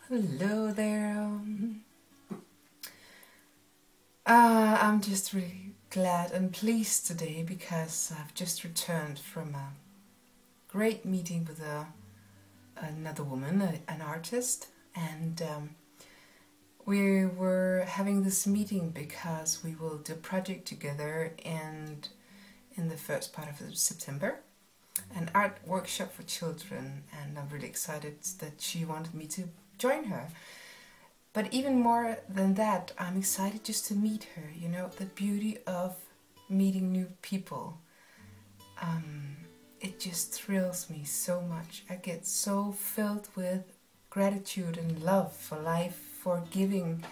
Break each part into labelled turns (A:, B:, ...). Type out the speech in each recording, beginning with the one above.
A: Hello there. I'm just really glad and pleased today because I've just returned from a great meeting with another woman, an artist, and we were having this meeting because we will do a project together and in the first part of September, an art workshop for children, and I'm really excited that she wanted me to join her. But even more than that, I'm excited just to meet her, you know, the beauty of meeting new people. It just thrills me so much. I get so filled with gratitude and love for life, for giving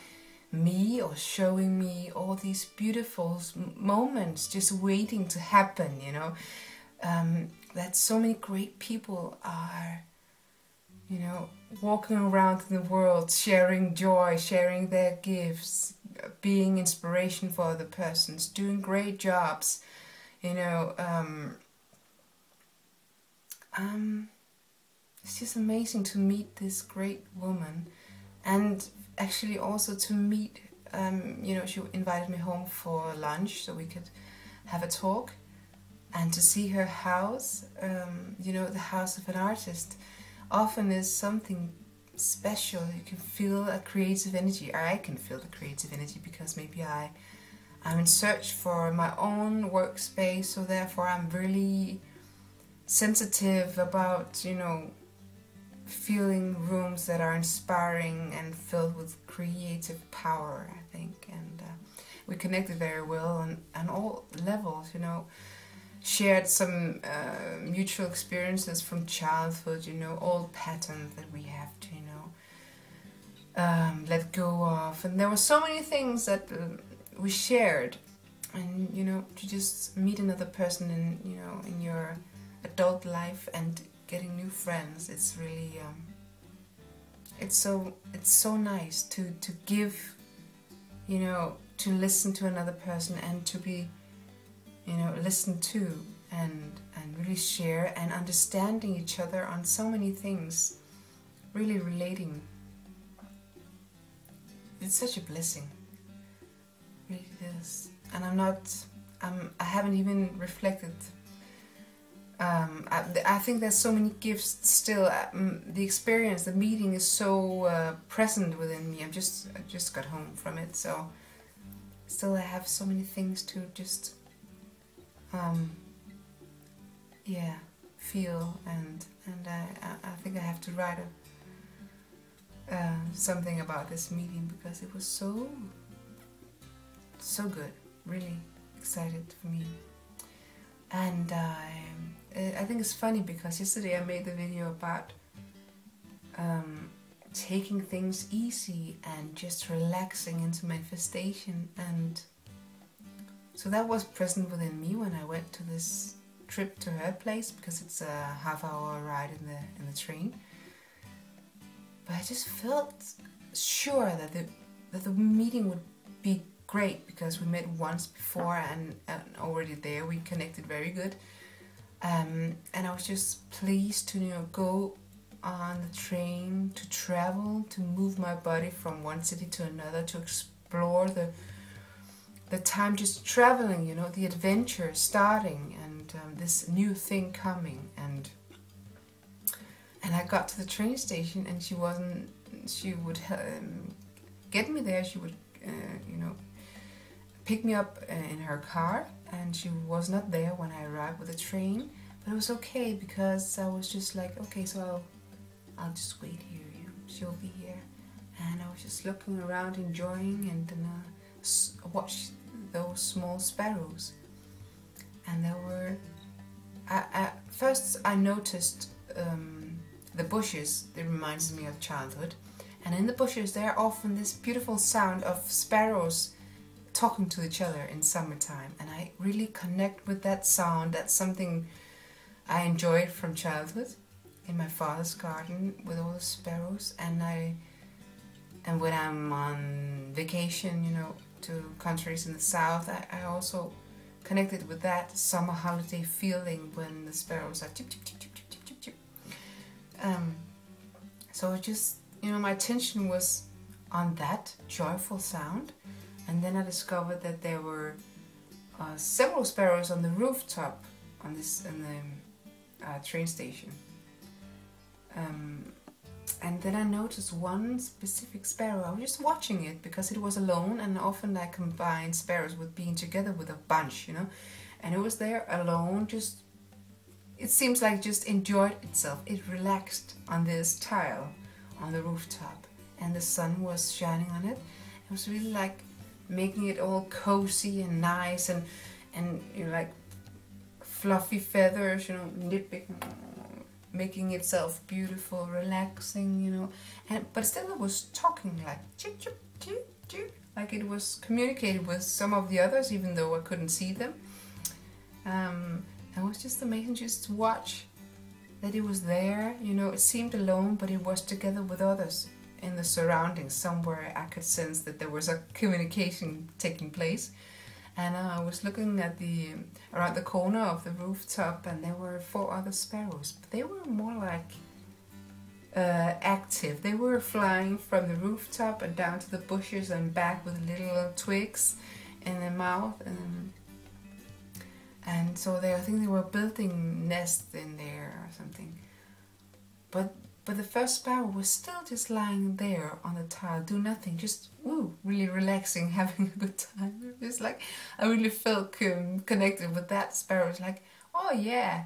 A: me or showing me all these beautiful moments just waiting to happen, you know. That so many great people are, you know, walking around in the world, sharing joy, sharing their gifts, being inspiration for other persons, doing great jobs, you know. It's just amazing to meet this great woman, and actually also to meet, you know, she invited me home for lunch so we could have a talk, and to see her house, you know, the house of an artist often is something special. You can feel a creative energy. I can feel the creative energy because maybe I'm in search for my own workspace, so therefore I'm really sensitive about, you know, feeling rooms that are inspiring and filled with creative power, I think. And we connected very well on all levels, you know. Shared some mutual experiences from childhood, you know, old patterns that we have to, you know, let go of. And there were so many things that we shared. And, you know, to just meet another person in, you know, in your adult life and getting new friends, it's really, it's so nice to give, you know, to listen to another person and to be, you know, listen to and really share and understanding each other on so many things, really relating. It's such a blessing, really it is. And I haven't even reflected. I think there's so many gifts still. The experience, the meeting is so present within me. I just got home from it, so still I have so many things to just yeah, feel, and I think I have to write something about this meeting because it was so good, really excited for me. And I think it's funny because yesterday I made the video about taking things easy and just relaxing into manifestation, and so that was present within me when I went to this trip to her place, because it's a half-hour ride in the train. But I just felt sure that the meeting would be great because we met once before, and already there we connected very good. And I was just pleased to, you know, go on the train, to travel, to move my body from one city to another, to explore the time just traveling, you know, the adventure starting, and this new thing coming. And I got to the train station, and she would get me there. She would, you know, pick me up in her car, and she was not there when I arrived with the train. But it was okay because I was just like, okay, so I'll just wait here. You know, she'll be here, and I was just looking around, enjoying, and watch those small sparrows. And there were, first I noticed the bushes. It reminds me of childhood, and in the bushes there are often this beautiful sound of sparrows talking to each other in summertime, and I really connect with that sound. That's something I enjoyed from childhood in my father's garden with all the sparrows. And when I'm on vacation, you know, to countries in the south, I also connected with that summer holiday feeling when the sparrows are chip chip chip chip chip chip chip. So I just, you know, my attention was on that joyful sound, and then I discovered that there were several sparrows on the rooftop on this in the train station. And then I noticed one specific sparrow. I was just watching it because it was alone, and often I combine sparrows with being together with a bunch, you know. And it was there alone, just, it seems like just enjoyed itself. It relaxed on this tile on the rooftop, and the sun was shining on it. It was really like making it all cozy and nice, and you know, like fluffy feathers, you know, making itself beautiful, relaxing, you know. And but still it was talking like chip chip chip chip, like it was communicating with some of the others, even though I couldn't see them. It was just amazing just to watch that it was there, you know. It seemed alone, but it was together with others in the surroundings. Somewhere I could sense that there was a communication taking place. And I was looking at around the corner of the rooftop, and there were 4 other sparrows, but they were more like active. They were flying from the rooftop and down to the bushes and back with little twigs in their mouth, and so I think they were building nests in there or something. But the first sparrow was still just lying there on the tile, do nothing, just really relaxing, having a good time. Just like I really felt connected with that sparrow. It's like, oh yeah,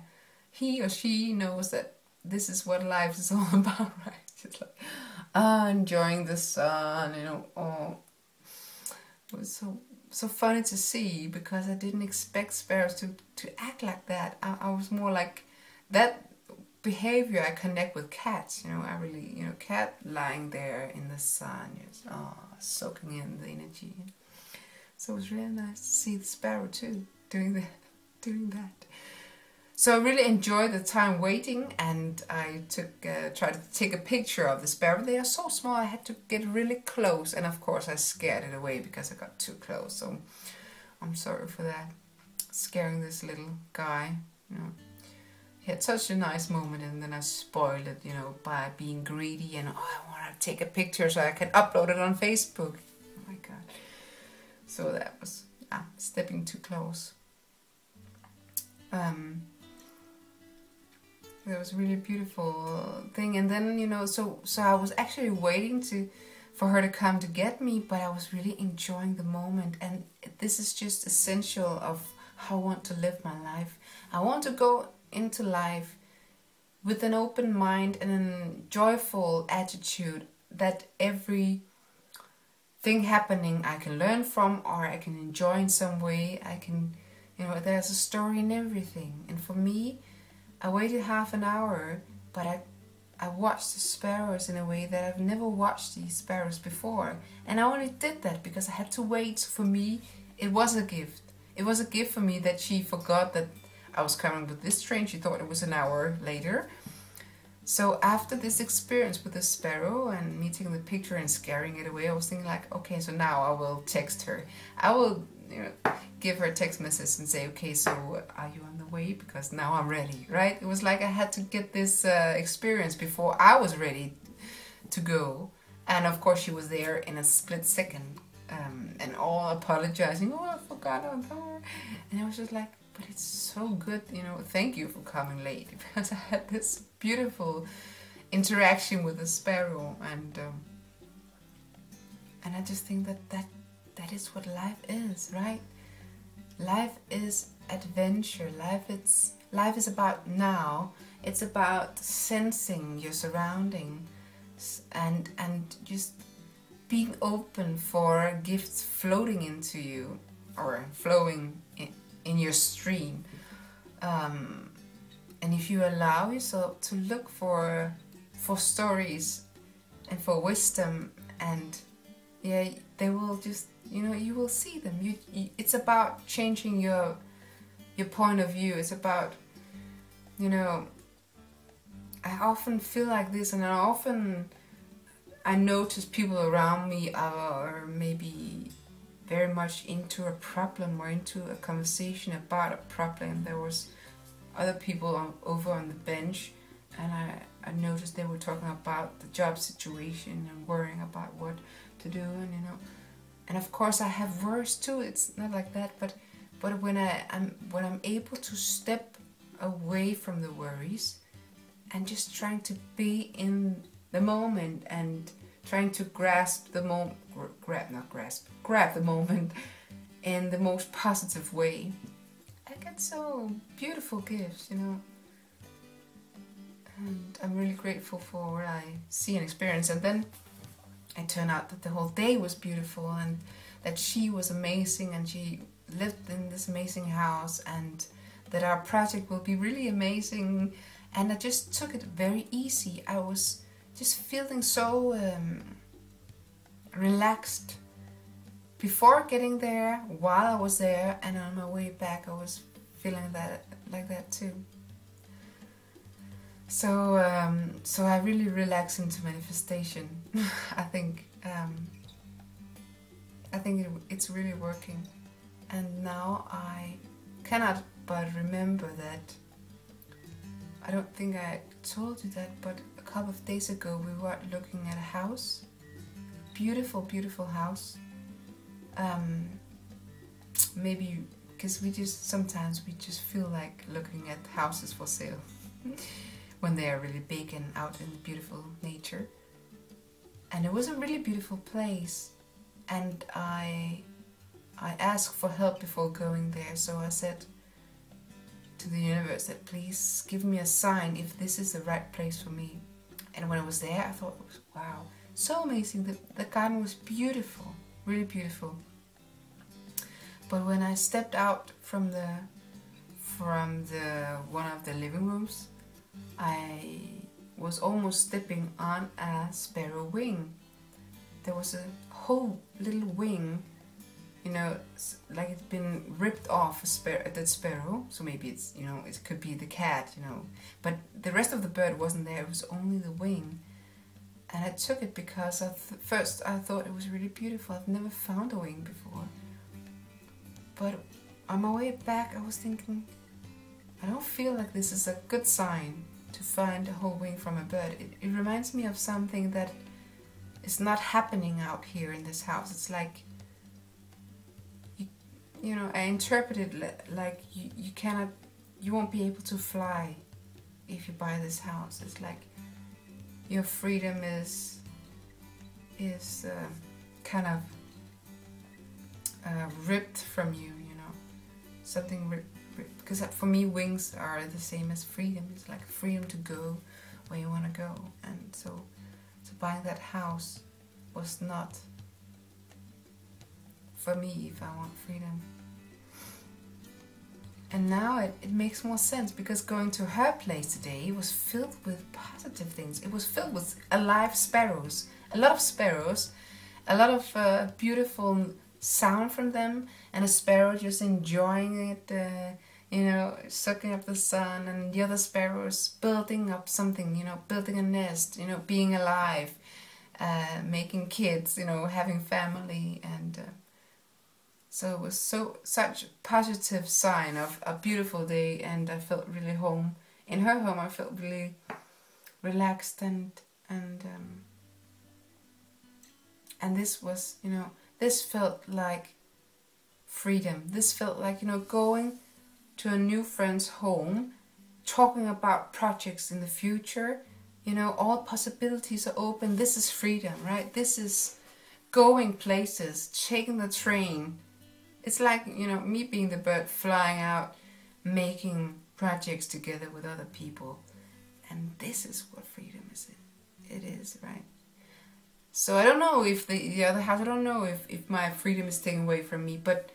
A: he or she knows that this is what life is all about, right? Just like enjoying the sun, you know. Oh, it was so funny to see, because I didn't expect sparrows to act like that. I was more like that behavior I connect with cats, you know. I really, you know, cat lying there in the sun, just soaking in the energy. So it was really nice to see the sparrow too doing that. So I really enjoyed the time waiting, and I tried to take a picture of the sparrow. They are so small, I had to get really close, and of course I scared it away because I got too close. So I'm sorry for that, scaring this little guy, you know. He had such a nice moment, and then I spoiled it, you know, by being greedy and I want to take a picture so I can upload it on Facebook. Oh my god. So that was stepping too close. That was a really beautiful thing. And then, you know, so I was actually waiting for her to come to get me, but I was really enjoying the moment. And this is just essential of how I want to live my life. I want to go into life with an open mind and a joyful attitude, that every thing happening I can learn from, or I can enjoy in some way. I can, you know, there's a story in everything. And for me, I waited half an hour, but I watched the sparrows in a way that I've never watched these sparrows before. And I only did that because I had to wait. For me, it was a gift. It was a gift for me that she forgot that I was coming with this train. She thought it was an hour later. So after this experience with the sparrow and meeting the picture and scaring it away, I was thinking like, okay, so now I will text her. I will, you know, give her a text message and say, okay, so are you on the way? Because now I'm ready, right? It was like I had to get this experience before I was ready to go. And of course she was there in a split second, and all apologizing, oh, I forgot about her. And I was just like, but it's so good, you know, thank you for coming late, because I had this beautiful interaction with the sparrow, and I just think that is what life is, right? Life is adventure. Life is about now. It's about sensing your surroundings and just being open for gifts floating into you, or flowing in your stream. And if you allow yourself to look for stories and for wisdom, and yeah, they will just, you know, you will see them. It's about changing your point of view. It's about, you know, I often feel like this, and I notice people around me are maybe very much into a problem or into a conversation about a problem. There was other people over on the bench, and I I noticed they were talking about the job situation and worrying about what to do, and you know, and of course I have worries too. It's not like that, but when I'm able to step away from the worries and just trying to be in the moment and trying to grasp the moment, grab the moment in the most positive way, I get so beautiful gifts, you know. And I'm really grateful for what I see and experience. And then it turned out that the whole day was beautiful, and that she was amazing, and she lived in this amazing house, and that our project will be really amazing. And I just took it very easy. I was just feeling so relaxed before getting there, while I was there, and on my way back I was feeling that like that too. So I really relax into manifestation. I think it's really working. And now I cannot but remember that, I don't think I told you that, but a couple of days ago we were looking at a house. Beautiful, beautiful house. Maybe because sometimes we just feel like looking at houses for sale when they are really big and out in beautiful nature. And it was a really beautiful place, and I asked for help before going there. So I said to the universe that please give me a sign if this is the right place for me. And when I was there, I thought, wow, so amazing. The garden was beautiful, really beautiful. But when I stepped out from one of the living rooms, I was almost stepping on a sparrow wing. There was a whole little wing, you know, like it's been ripped off the sparrow. So maybe it's, you know, it could be the cat, you know. But the rest of the bird wasn't there. It was only the wing. And I took it because first I thought it was really beautiful. I've never found a wing before. But on my way back, I was thinking, I don't feel like this is a good sign to find a whole wing from a bird. It reminds me of something that is not happening out here in this house. It's like, you know, I interpret it like you won't be able to fly if you buy this house. It's like your freedom is kind of ripped from you, you know, something ripped. Because for me, wings are the same as freedom. It's like freedom to go where you want to go. And so buying that house was not for me if I want freedom. And now it makes more sense, because going to her place today was filled with positive things. It was filled with alive sparrows, a lot of sparrows, a lot of beautiful sound from them, and a sparrow just enjoying it, you know, sucking up the sun, and the other sparrows building up something, you know, building a nest, you know, being alive, making kids, you know, having family. And so it was such a positive sign of a beautiful day, and I felt really home. In her home I felt really relaxed, and this was, you know, this felt like freedom. This felt like, you know, going to a new friend's home, talking about projects in the future, you know, all possibilities are open. This is freedom, right? This is going places, taking the train. It's like, you know, me being the bird, flying out, making projects together with other people. And this is what freedom is. It is, right? So I don't know if the other house, I don't know if my freedom is taken away from me, but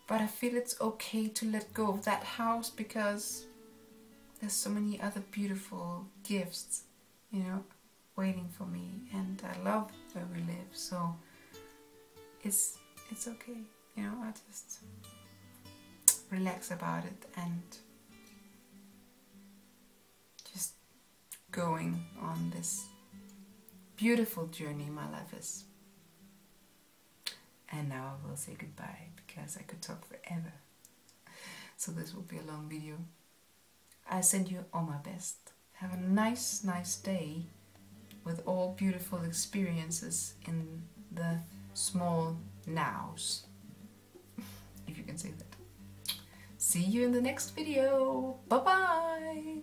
A: I feel it's okay to let go of that house, because there's so many other beautiful gifts, you know, waiting for me, and I love where we live. So it's okay, you know. I just relax about it and just going on this beautiful journey my life is. And now I will say goodbye, because I could talk forever. So this will be a long video. I send you all my best. have a nice, nice day with all beautiful experiences in the small nows, if you can say that. See you in the next video. Bye bye.